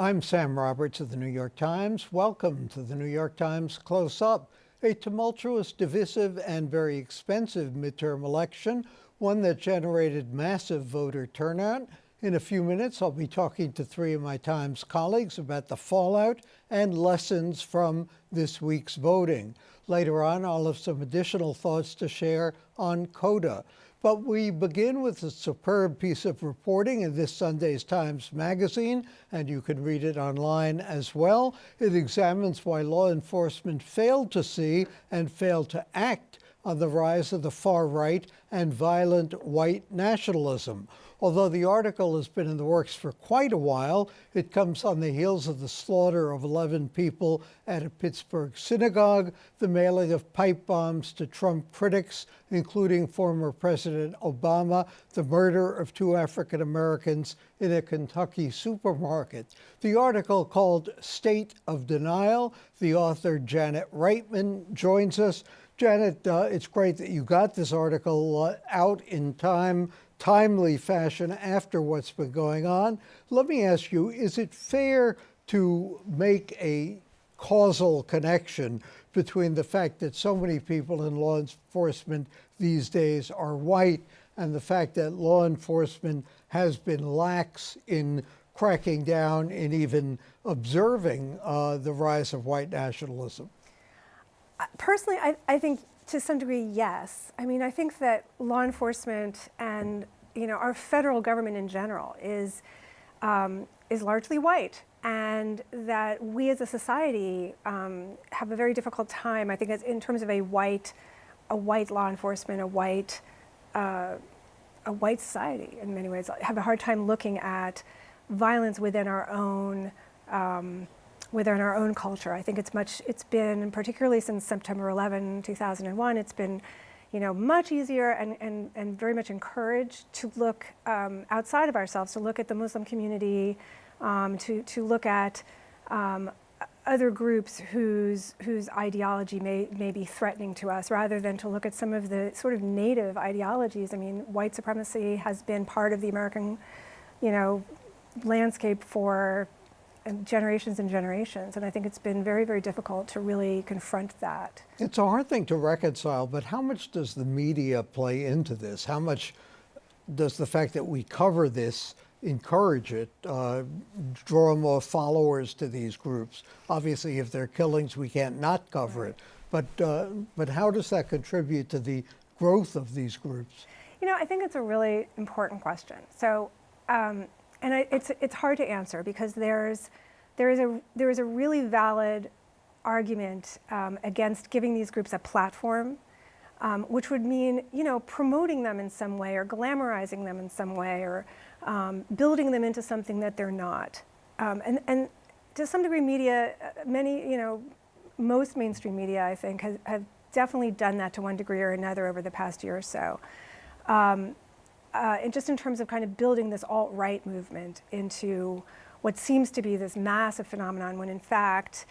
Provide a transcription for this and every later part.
I'm Sam Roberts of the New York Times. Welcome to the New York Times Close Up, a tumultuous, divisive, and very expensive midterm election, one that generated massive voter turnout. In a few minutes, I'll be talking to three of my Times colleagues about the fallout and lessons from this week's voting. Later on, I'll have some additional thoughts to share on coda. But we begin with a superb piece of reporting in this Sunday's Times Magazine, and you can read it online as well. It examines why law enforcement failed to see and failed to act on the rise of the far right and violent white nationalism. Although the article has been in the works for quite a while, it comes on the heels of the slaughter of 11 people at a Pittsburgh synagogue, the mailing of pipe bombs to Trump critics, including former President Obama, the murder of 2 African Americans in a Kentucky supermarket. The article, called State of Denial, the author Janet Reitman joins us. Janet, it's great that you got this article out in timely fashion after what's been going on. Let me ask you, is it fair to make a causal connection between the fact that so many people in law enforcement these days are white and the fact that law enforcement has been lax in cracking down and even observing the rise of white nationalism? Personally, I think to some degree, yes. I mean, I think that law enforcement and our federal government in general is largely white, and that we as a society have a very difficult time. I think it's in terms of a white law enforcement, a white society in many ways. Have a hard time looking at violence within our own culture. I think it's been, particularly since September 11, 2001, it's been, much easier and very much encouraged to look outside of ourselves, to look at the Muslim community, to look at other groups whose ideology may be threatening to us, rather than to look at some of the sort of native ideologies. I mean, white supremacy has been part of the American, landscape for generations and generations, and I think it's been very, very difficult to really confront that. It's a hard thing to reconcile, but how much does the media play into this? How much does the fact that we cover this encourage it, draw more followers to these groups? Obviously, if they're killings, we can't not cover it. But how does that contribute to the growth of these groups? I think it's a really important question. So. And it's hard to answer, because there is a really valid argument against giving these groups a platform, which would mean promoting them in some way, or glamorizing them in some way, or building them into something that they're not. And to some degree, media, most mainstream media, I think, have definitely done that to one degree or another over the past year or so. And just in terms of kind of building this alt-right movement into what seems to be this massive phenomenon, when in fact,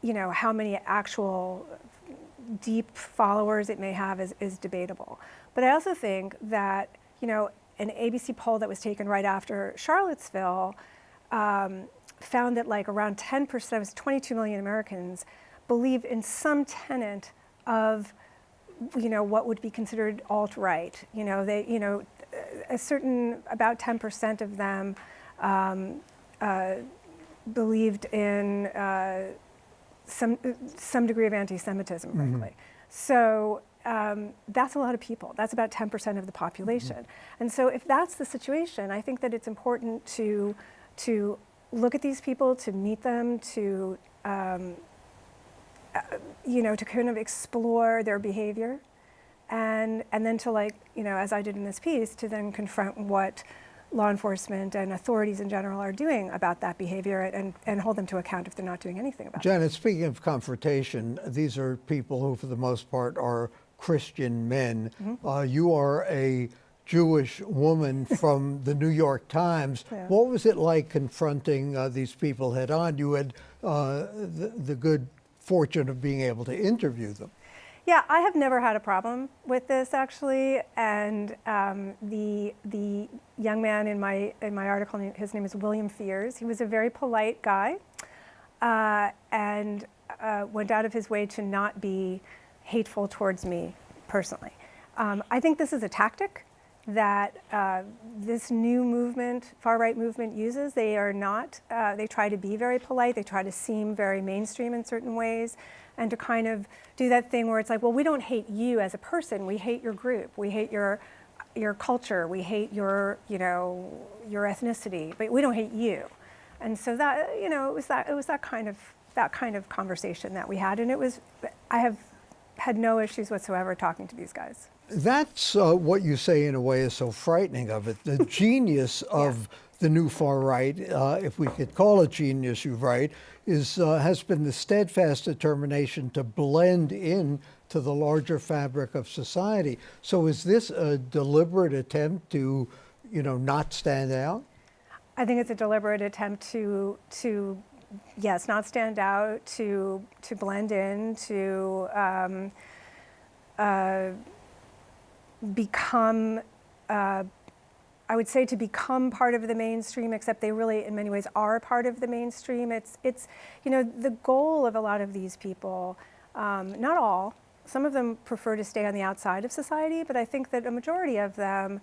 how many actual deep followers it may have is debatable. But I also think that, an ABC poll that was taken right after Charlottesville found that around 10%, it was 22 million Americans, believed in some tenet of what would be considered alt-right. About 10% of them believed in some degree of anti-Semitism, frankly. So that's a lot of people. That's about 10% of the population. Mm-hmm. And so if that's the situation, I think that it's important to look at these people, to meet them, to to kind of explore their behavior, and then to, as I did in this piece, to then confront what law enforcement and authorities in general are doing about that behavior, and hold them to account if they're not doing anything about it. Janet, speaking of confrontation, these are people who, for the most part, are Christian men. Mm-hmm. You are a Jewish woman from the New York Times. Yeah. What was it like confronting these people head on? You had the good fortune of being able to interview them. Yeah, I have never had a problem with this actually, and the young man in my article, his name is William Fears. He was a very polite guy, and went out of his way to not be hateful towards me personally. I think this is a tactic that this new movement, far-right movement, uses. They are not, they try to be very polite, they try to seem very mainstream in certain ways, and to kind of do that thing where it's like, well, we don't hate you as a person, we hate your group, we hate your culture, we hate your, your ethnicity, but we don't hate you. And so that, it was that kind of conversation that we had, and I have had no issues whatsoever talking to these guys. That's what you say in a way is so frightening of it. The genius of the new far right, if we could call it genius, you're right, has been the steadfast determination to blend in to the larger fabric of society. So is this a deliberate attempt to, not stand out? I think it's a deliberate attempt to yes, not stand out, to blend in, to become, I would say, to become part of the mainstream, except they really, in many ways, are part of the mainstream. It's the goal of a lot of these people, not all, some of them prefer to stay on the outside of society, but I think that a majority of them,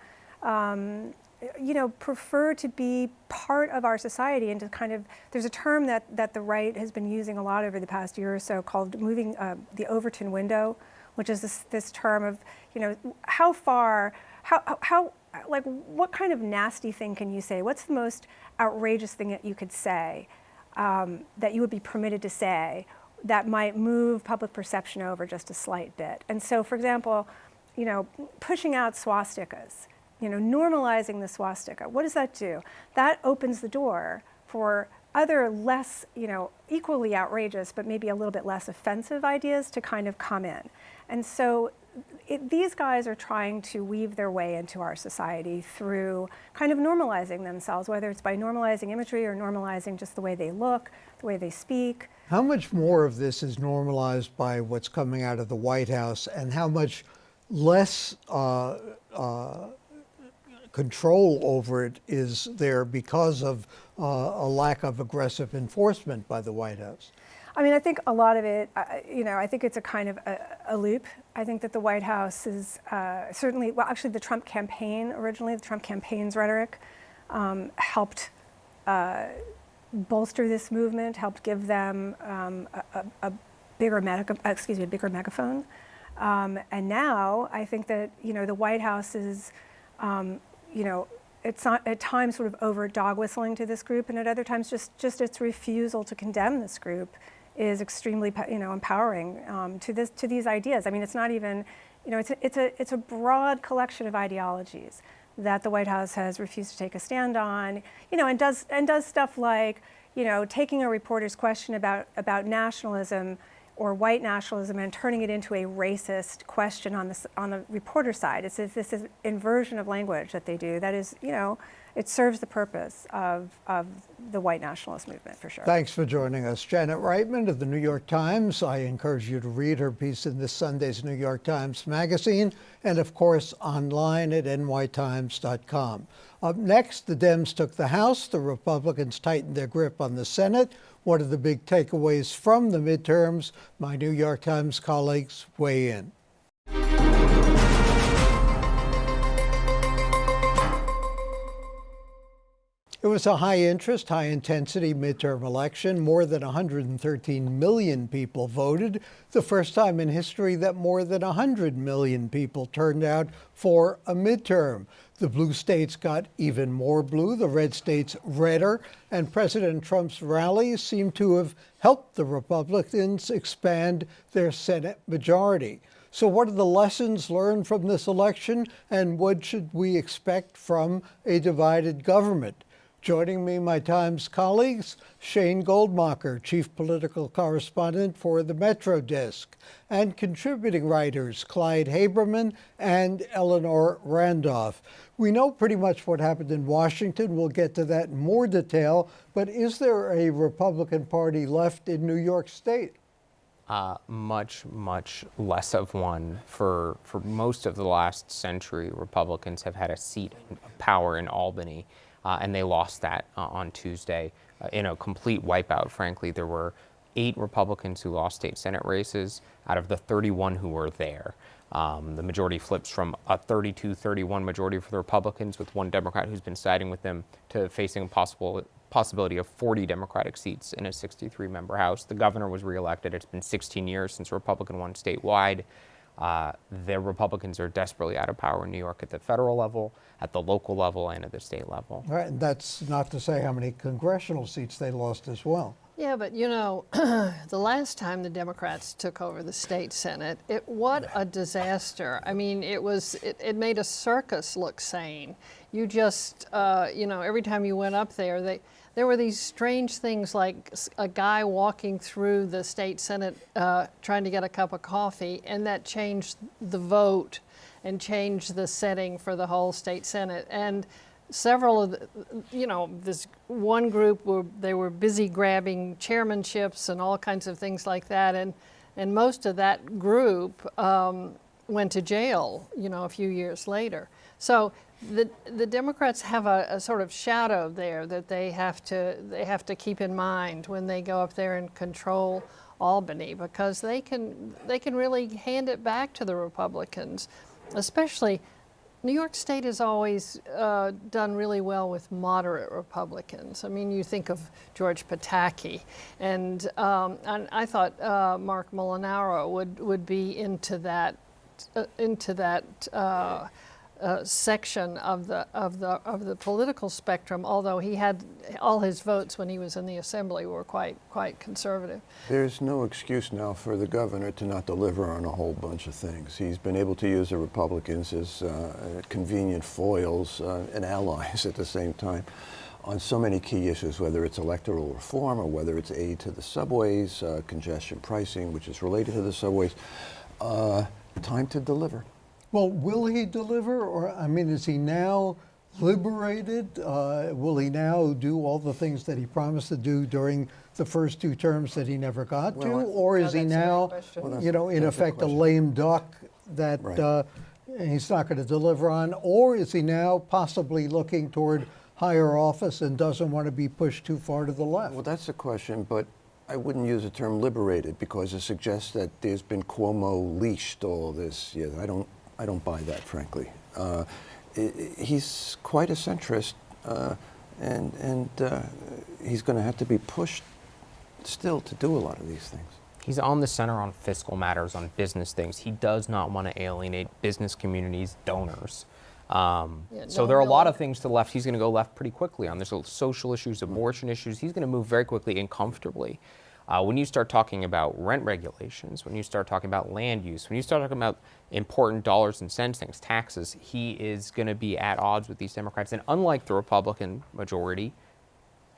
prefer to be part of our society and to kind of, there's a term that the right has been using a lot over the past year or so called moving the Overton window, which is this term of, how far, like what kind of nasty thing can you say? What's the most outrageous thing that you could say, that you would be permitted to say, that might move public perception over just a slight bit? And so, for example, pushing out swastikas, normalizing the swastika, what does that do? That opens the door for other less, equally outrageous, but maybe a little bit less offensive ideas to kind of come in. And so these guys are trying to weave their way into our society through kind of normalizing themselves, whether it's by normalizing imagery or normalizing just the way they look, the way they speak. How much more of this is normalized by what's coming out of the White House, and how much less control over it is there because of a lack of aggressive enforcement by the White House? I mean, I think a lot of it, I think it's a kind of a loop. I think that the White House is certainly, well, actually the Trump campaign originally, the Trump campaign's rhetoric helped bolster this movement, helped give them a bigger megaphone. And now I think that, the White House is, it's not at times sort of over dog whistling to this group, and at other times just its refusal to condemn this group is extremely, empowering to these ideas. I mean, it's not even, it's a broad collection of ideologies that the White House has refused to take a stand on, and does stuff like, taking a reporter's question about nationalism or white nationalism and turning it into a racist question on the reporter side. It's this inversion of language that they do that is, it serves the purpose of the white nationalist movement, for sure. Thanks for joining us. Janet Reitman of the New York Times. I encourage you to read her piece in this Sunday's New York Times Magazine, and of course online at nytimes.com. Up next, the Dems took the House, the Republicans tightened their grip on the Senate. What are the big takeaways from the midterms? My New York Times colleagues weigh in. It was a high-interest, high-intensity midterm election. More than 113 million people voted, the first time in history that more than 100 million people turned out for a midterm. The blue states got even more blue, the red states redder, and President Trump's rallies seem to have helped the Republicans expand their Senate majority. So what are the lessons learned from this election, and what should we expect from a divided government? Joining me, my Times colleagues, Shane Goldmacher, chief political correspondent for the Metro Desk, and contributing writers Clyde Haberman and Eleanor Randolph. We know pretty much what happened in Washington. We'll get to that in more detail. But is there a Republican Party left in New York State? Much, much less of one. For most of the last century, Republicans have had a seat of power in Albany, and they lost that on Tuesday in a complete wipeout, frankly. There were 8 Republicans who lost state Senate races out of the 31 who were there. The majority flips from a 32-31 majority for the Republicans, with one Democrat who's been siding with them, to facing a possibility of 40 Democratic seats in a 63-member House. The governor was reelected. It's been 16 years since a Republican won statewide. The Republicans are desperately out of power in New York at the federal level, at the local level, and at the state level. Right, and that's not to say how many congressional seats they lost as well. Yeah, but you know, the last time the Democrats took over the state Senate, what a disaster. I mean, it made a circus look sane. You just, every time you went up there, there were these strange things like a guy walking through the state Senate trying to get a cup of coffee, and that changed the vote and changed the setting for the whole state Senate. And several of this one group they were busy grabbing chairmanships and all kinds of things like that, and most of that group went to jail, a few years later. So the Democrats have a sort of shadow there that they have to keep in mind when they go up there and control Albany, because they can really hand it back to the Republicans, especially. New York State has always done really well with moderate Republicans. I mean, you think of George Pataki, and I thought Mark Molinaro would be into that section of the political spectrum. Although he had all his votes when he was in the Assembly were quite conservative. There's no excuse now for the governor to not deliver on a whole bunch of things. He's been able to use the Republicans as convenient foils and allies at the same time on so many key issues, whether it's electoral reform or whether it's aid to the subways, congestion pricing, which is related to the subways. Time to deliver. Well, will he deliver? Or, I mean, is he now liberated? Will he now do all the things that he promised to do during the first 2 terms that he never got to? Or is he now, in effect, a lame duck that he's not going to deliver on? Or is he now possibly looking toward higher office and doesn't want to be pushed too far to the left? Well, that's the question, but I wouldn't use the term liberated, because it suggests that there's been Cuomo leashed all this. Yeah, I don't buy that, frankly. He's quite a centrist, and he's going to have to be pushed still to do a lot of these things. He's on the center on fiscal matters, on business things. He does not want to alienate business communities, donors. So there are a lot of things to the left. He's going to go left pretty quickly on. There's social issues, abortion issues. He's going to move very quickly and comfortably. When you start talking about rent regulations, when you start talking about land use, when you start talking about important dollars and cents things, taxes, he is going to be at odds with these Democrats. And unlike the Republican majority,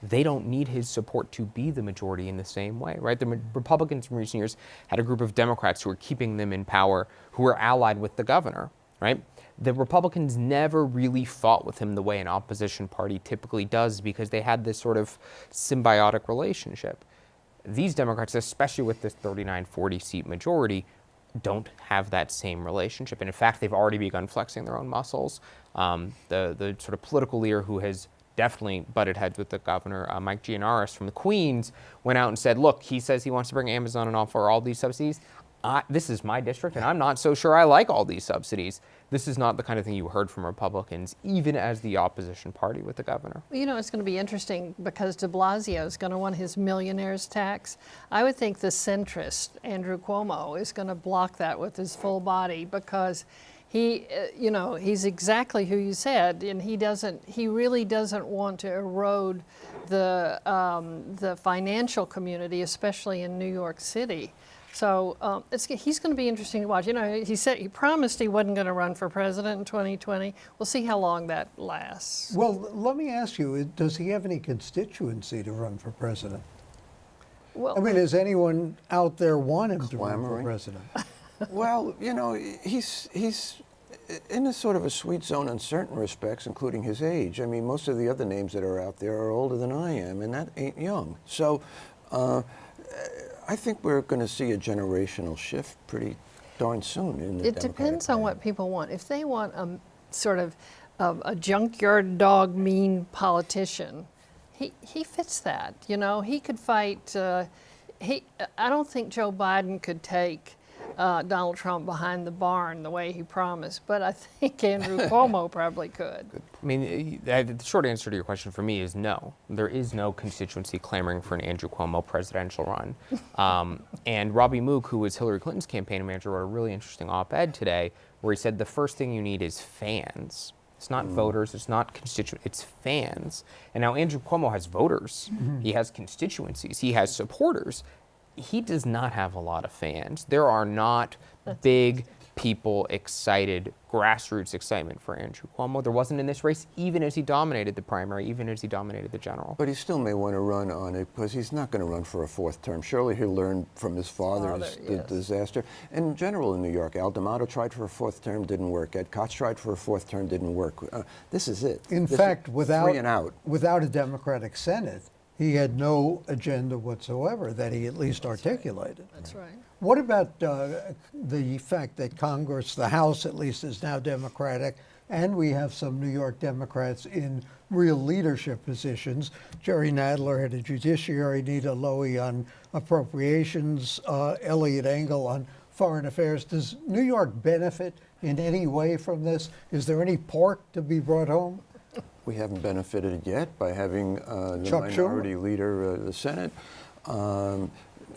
they don't need his support to be the majority in the same way, right? The Republicans in recent years had a group of Democrats who were keeping them in power, who were allied with the governor, right? The Republicans never really fought with him the way an opposition party typically does, because they had this sort of symbiotic relationship. These Democrats, especially with this 39-40 seat majority, don't have that same relationship. And in fact, they've already begun flexing their own muscles. The sort of political leader who has definitely butted heads with the governor, Mike Gianaris from the Queens, went out and said, look, he says he wants to bring Amazon and offer all these subsidies. This is my district, and I'm not so sure I like all these subsidies. This is not the kind of thing you heard from Republicans, even as the opposition party with the governor. Well, it's going to be interesting, because de Blasio is going to want his millionaire's tax. I would think the centrist, Andrew Cuomo, is going to block that with his full body, because he's exactly who you said, and he really doesn't want to erode the financial community, especially in New York City. So he's going to be interesting to watch. He promised he wasn't going to run for president in 2020. We'll see how long that lasts. Well, let me ask you, does he have any constituency to run for president? Well, I mean, does anyone out there want him to run for president? Well, he's in a sort of a sweet zone in certain respects, including his age. I mean, most of the other names that are out there are older than I am, and that ain't young. So I think we're going to see a generational shift pretty darn soon in the It depends on Democratic what people want. If they want a sort of a junkyard dog mean politician, he fits that. You know, he could fight. I don't think Joe Biden could take Donald Trump behind the barn the way he promised, but I think Andrew Cuomo probably could. I mean, the short answer to your question for me is no. There is no constituency clamoring for an Andrew Cuomo presidential run. And Robbie Mook, who was Hillary Clinton's campaign manager, wrote a really interesting op-ed today where he said the first thing you need is fans. It's not voters, it's not constituents, it's fans. And now Andrew Cuomo has voters, he has constituencies, he has supporters. He does not have a lot of fans. There are not big people excited, grassroots excitement for Andrew Cuomo. There wasn't in this race, even as he dominated the primary, even as he dominated the general. But he still may want to run on it because he's not going to run for a fourth term. Surely he'll learn from his father's Yes. disaster. In general in New York, Al D'Amato tried for a fourth term, didn't work. Ed Koch tried for a fourth term, didn't work. This is it. In This fact, is without 3 and out. a Democratic Senate, he had no agenda whatsoever that he at least articulated. That's right. What about the fact that Congress, the House at least, is now Democratic, and we have some New York Democrats in real leadership positions? Jerry Nadler, head of Judiciary, Nita Lowey on appropriations, Eliot Engel on foreign affairs. Does New York benefit in any way from this? Is there any pork to be brought home? We haven't benefited yet by having the Chuck minority leader of the Senate.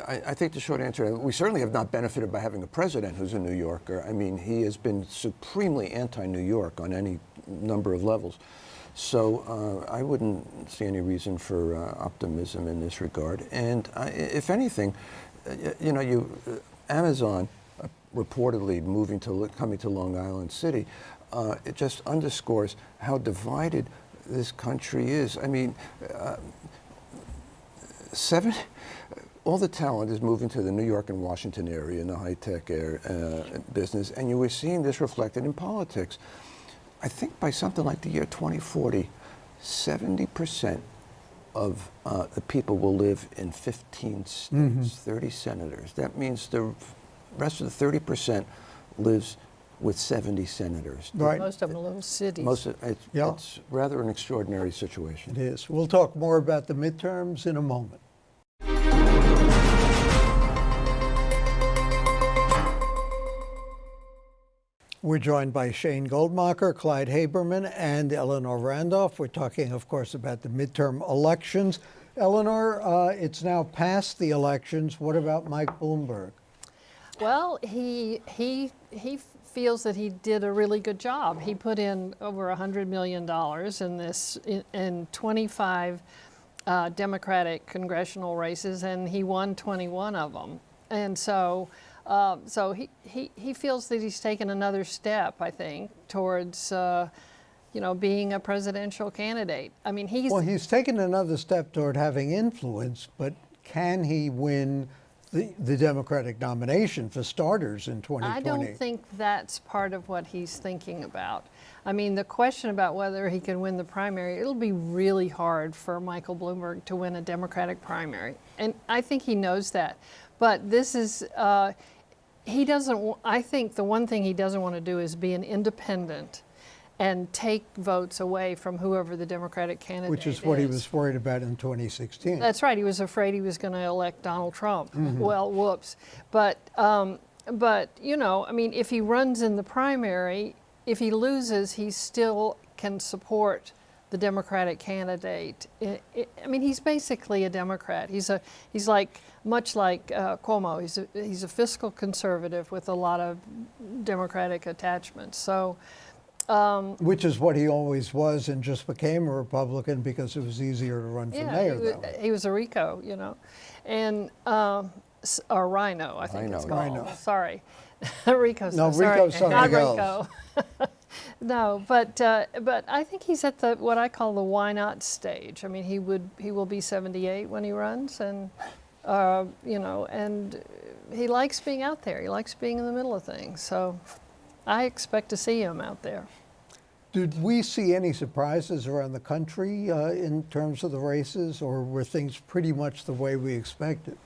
I think the short answer, we certainly have not benefited by having a president who's a New Yorker. I mean, he has been supremely anti-New York on any number of levels. So I wouldn't see any reason for optimism in this regard. And if anything, you know, Amazon reportedly coming to Long Island City, it just underscores how divided this country is. I mean, all the talent is moving to the New York and Washington area in the high-tech business, and you were seeing this reflected in politics. I think by something like the year 2040, 70% of the people will live in 15 states, 30 senators. That means the rest of the 30% lives with 70 senators. Right. Most of them are little cities. It's rather an extraordinary situation. It is. We'll talk more about the midterms in a moment. We're joined by Shane Goldmacher, Clyde Haberman, and Eleanor Randolph. We're talking, of course, about the midterm elections. Eleanor, it's now past the elections. What about Mike Bloomberg? Well, he feels that he did a really good job. He put in over $100 million in 25 Democratic congressional races, and he won 21 of them. And so he feels that he's taken another step, I think, towards being a presidential candidate. I mean, he's taken another step toward having influence, but can he win the Democratic nomination for starters in 2020? I don't think that's part of what he's thinking about. I mean, the question about whether he can win the primary, it'll be really hard for Michael Bloomberg to win a Democratic primary. And I think he knows that. But this is, I think the one thing he doesn't want to do is be an independent and take votes away from whoever the Democratic candidate is. Which is what he was worried about in 2016. That's right. He was afraid he was going to elect Donald Trump. Well, whoops. But you know, I mean, if he runs in the primary, if he loses, he still can support the Democratic candidate. I mean, he's basically a Democrat. He's like much like Cuomo. He's a fiscal conservative with a lot of Democratic attachments. So. Which is what he always was, and just became a Republican because it was easier to run for mayor that way. He was a Rico, you know, and or Rhino, I think it's called. Rhino. Sorry, Rico's No, sorry, Rico's something not else. Rico. No, but I think he's at the what I call the why not stage. I mean, he will be 78 when he runs, and you know, and he likes being out there. He likes being in the middle of things. So I expect to see him out there. Did we see any surprises around the country in terms of the races, or were things pretty much the way we expected?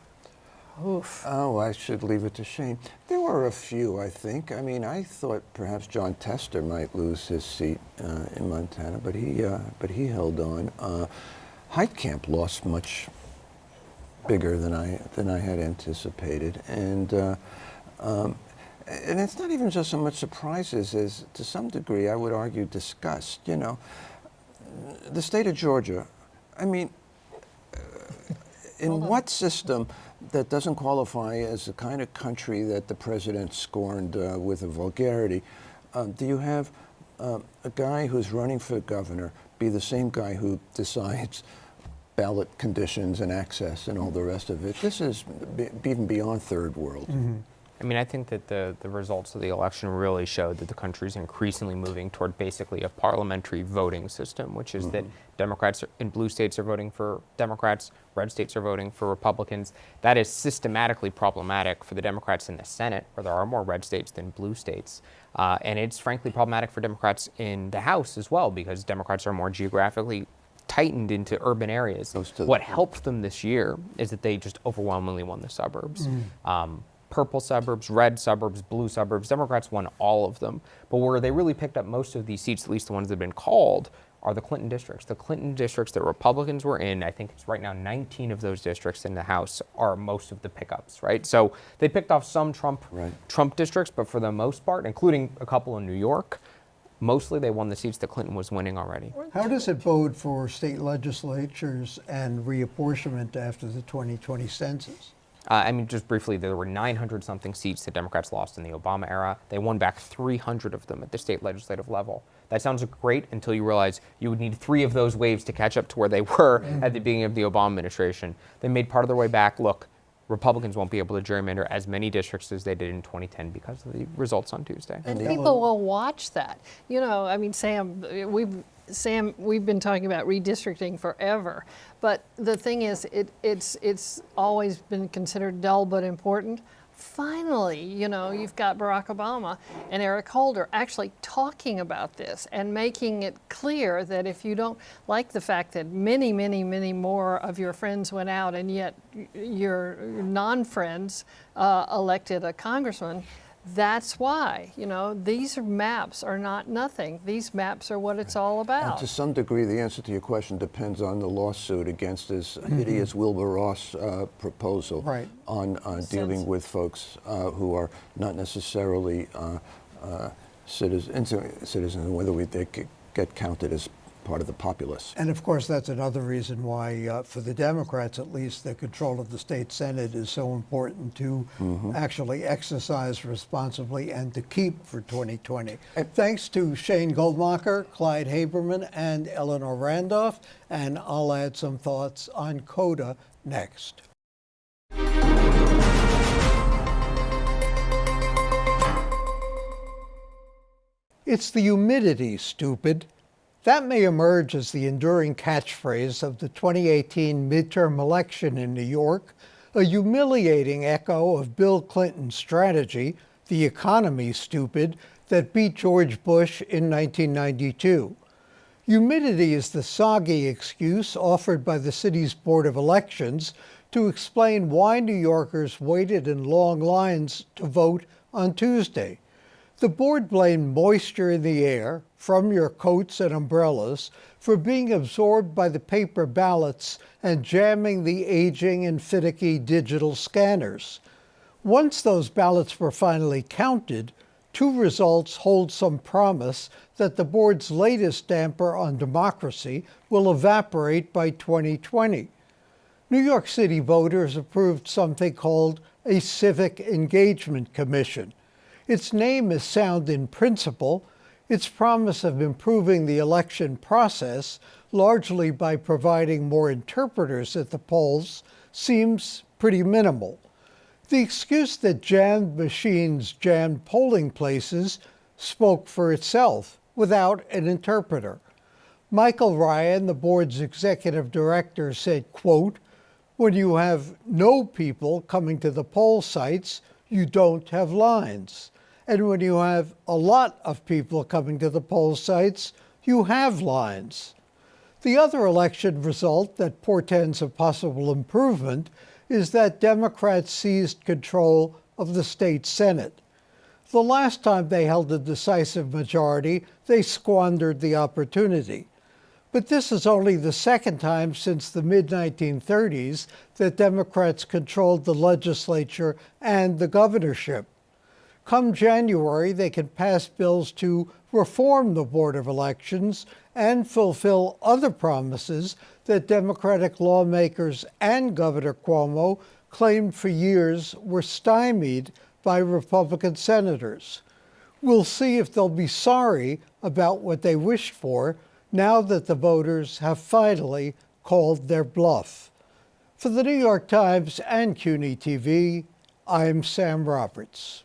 Oof. Oh, I should leave it to Shane. There were a few, I think. I mean, I thought perhaps John Tester might lose his seat in Montana, but he held on. Heitkamp lost much bigger than I had anticipated, and it's not even just so much surprises as, to some degree, I would argue, disgust. You know, the state of Georgia. I mean, in what system that doesn't qualify as the kind of country that the president scorned with a vulgarity, do you have a guy who's running for governor be the same guy who decides ballot conditions and access and all the rest of it? This is even beyond third world. Mm-hmm. I mean, I think that the results of the election really showed that the country is increasingly moving toward basically a parliamentary voting system, which is that Democrats in blue states are voting for Democrats, red states are voting for Republicans. That is systematically problematic for the Democrats in the Senate, where there are more red states than blue states. And it's frankly problematic for Democrats in the House as well, because Democrats are more geographically tightened into urban areas. What helped them this year is that they just overwhelmingly won the suburbs. Purple suburbs, red suburbs, blue suburbs. Democrats won all of them. But where they really picked up most of these seats, at least the ones that have been called, are the Clinton districts. The Clinton districts that Republicans were in, I think it's right now 19 of those districts in the House are most of the pickups, right? So they picked off some Trump districts, but for the most part, including a couple in New York, mostly they won the seats that Clinton was winning already. How does it bode for state legislatures and reapportionment after the 2020 census? I mean, just briefly, there were 900-something seats that Democrats lost in the Obama era. They won back 300 of them at the state legislative level. That sounds great until you realize you would need 3 of those waves to catch up to where they were at the beginning of the Obama administration. They made part of their way back. Look, Republicans won't be able to gerrymander as many districts as they did in 2010 because of the results on Tuesday. And people will watch that. You know, I mean, Sam, we've been talking about redistricting forever, but the thing is, it's always been considered dull but important. Finally, you know, you've got Barack Obama and Eric Holder actually talking about this and making it clear that if you don't like the fact that many, many, many more of your friends went out and yet your non-friends elected a congressman, that's why. You know, these maps are not nothing. These maps are what it's all about. And to some degree, the answer to your question depends on the lawsuit against this hideous Wilbur Ross proposal on dealing with folks who are not necessarily citizens, and whether they get counted as part of the populace. And of course, that's another reason why, for the Democrats at least, the control of the state Senate is so important to actually exercise responsibly and to keep for 2020. Thanks to Shane Goldmacher, Clyde Haberman, and Eleanor Randolph. And I'll add some thoughts on coda next. It's the humidity, stupid. That may emerge as the enduring catchphrase of the 2018 midterm election in New York, a humiliating echo of Bill Clinton's strategy, the economy stupid, that beat George Bush in 1992. Humidity is the soggy excuse offered by the city's Board of Elections to explain why New Yorkers waited in long lines to vote on Tuesday. The board blamed moisture in the air from your coats and umbrellas for being absorbed by the paper ballots and jamming the aging and finicky digital scanners. Once those ballots were finally counted, 2 results hold some promise that the board's latest damper on democracy will evaporate by 2020. New York City voters approved something called a Civic Engagement Commission. Its name is sound in principle. Its promise of improving the election process, largely by providing more interpreters at the polls, seems pretty minimal. The excuse that jammed machines jammed polling places spoke for itself without an interpreter. Michael Ryan, the board's executive director, said, quote, "When you have no people coming to the poll sites, you don't have lines. And when you have a lot of people coming to the poll sites, you have lines." The other election result that portends a possible improvement is that Democrats seized control of the state Senate. The last time they held a decisive majority, they squandered the opportunity. But this is only the second time since the mid-1930s that Democrats controlled the legislature and the governorship. Come January, they can pass bills to reform the Board of Elections and fulfill other promises that Democratic lawmakers and Governor Cuomo claimed for years were stymied by Republican senators. We'll see if they'll be sorry about what they wished for now that the voters have finally called their bluff. For the New York Times and CUNY TV, I'm Sam Roberts.